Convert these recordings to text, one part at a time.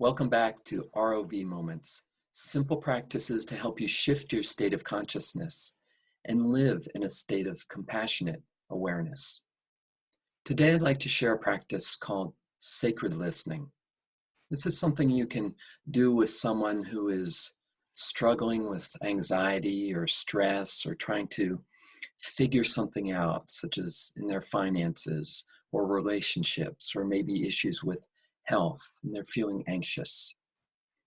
Welcome back to ROV Moments, simple practices to help you shift your state of consciousness and live in a state of compassionate awareness. Today, I'd like to share a practice called sacred listening. This is something you can do with someone who is struggling with anxiety or stress or trying to figure something out, such as in their finances or relationships, or maybe issues with health and they're feeling anxious.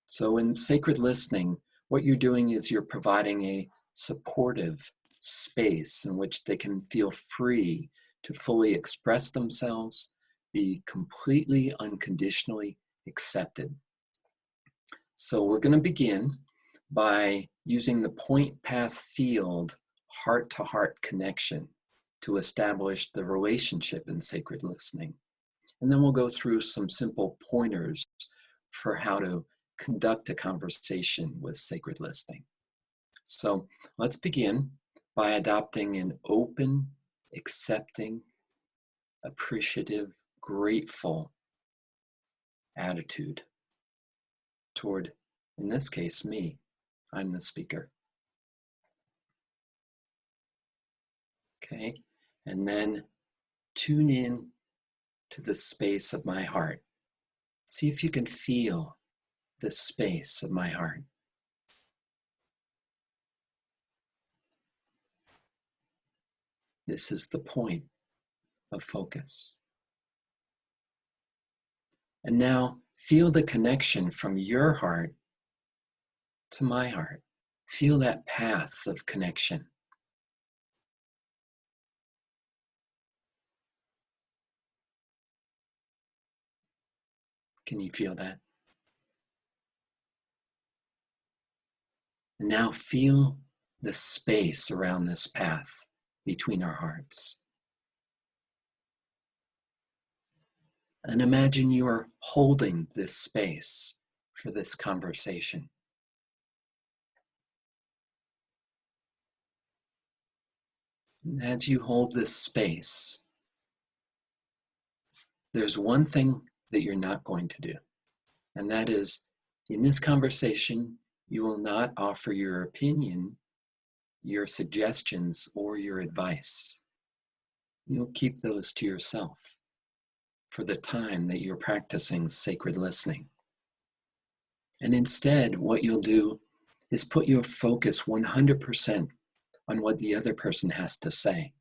So in sacred listening, what you're doing is you're providing a supportive space in which they can feel free to fully express themselves, be completely unconditionally accepted. So we're going to begin by using the point path field heart-to-heart connection to establish the relationship in sacred listening. And then we'll go through some simple pointers for how to conduct a conversation with sacred listening. So let's begin by adopting an open, accepting, appreciative, grateful attitude toward, in this case, me. I'm the speaker. Okay, and then tune in to the space of my heart. See if you can feel the space of my heart. This is the point of focus. And now feel the connection from your heart to my heart. Feel that path of connection. Can you feel that? And now feel the space around this path between our hearts. And imagine you are holding this space for this conversation. And as you hold this space, there's one thing that you're not going to do. And that is, in this conversation, you will not offer your opinion, your suggestions, or your advice. You'll keep those to yourself for the time that you're practicing sacred listening. And instead, what you'll do is put your focus 100% on what the other person has to say.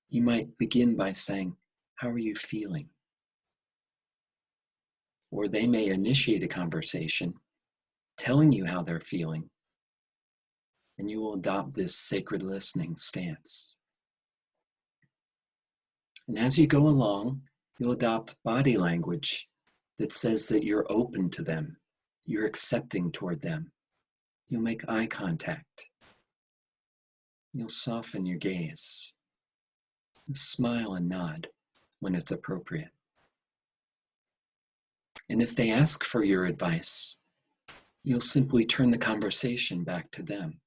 You might begin by saying, "How are you feeling?" Or they may initiate a conversation telling you how they're feeling, and you will adopt this sacred listening stance. And as you go along, you'll adopt body language that says that you're open to them, you're accepting toward them. You'll make eye contact. You'll soften your gaze. You'll smile and nod when it's appropriate. And if they ask for your advice, you'll simply turn the conversation back to them,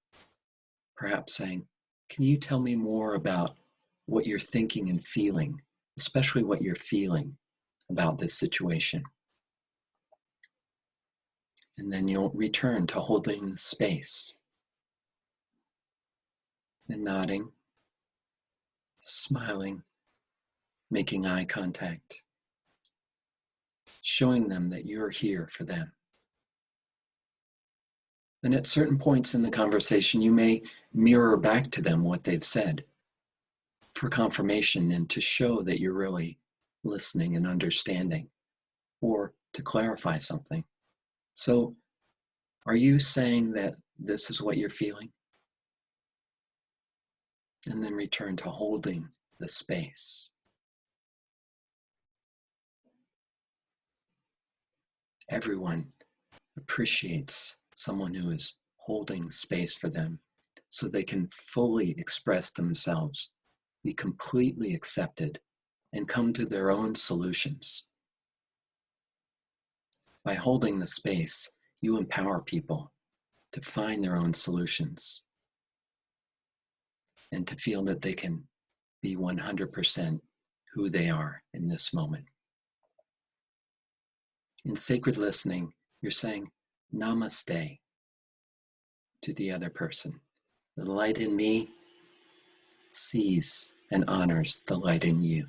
perhaps saying, "Can you tell me more about what you're thinking and feeling, especially what you're feeling about this situation?" And then you'll return to holding the space and nodding, smiling, making eye contact, showing them that you're here for them. And at certain points in the conversation, you may mirror back to them what they've said for confirmation and to show that you're really listening and understanding, or to clarify something. So, are you saying that this is what you're feeling? And then return to holding the space. Everyone appreciates someone who is holding space for them so they can fully express themselves, be completely accepted, and come to their own solutions. By holding the space, you empower people to find their own solutions and to feel that they can be 100% who they are in this moment. In sacred listening, you're saying namaste to the other person. The light in me sees and honors the light in you.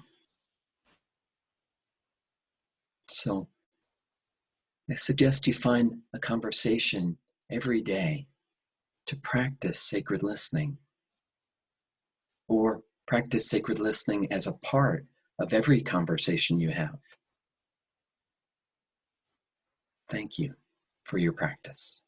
So I suggest you find a conversation every day to practice sacred listening, or practice sacred listening as a part of every conversation you have. Thank you for your practice.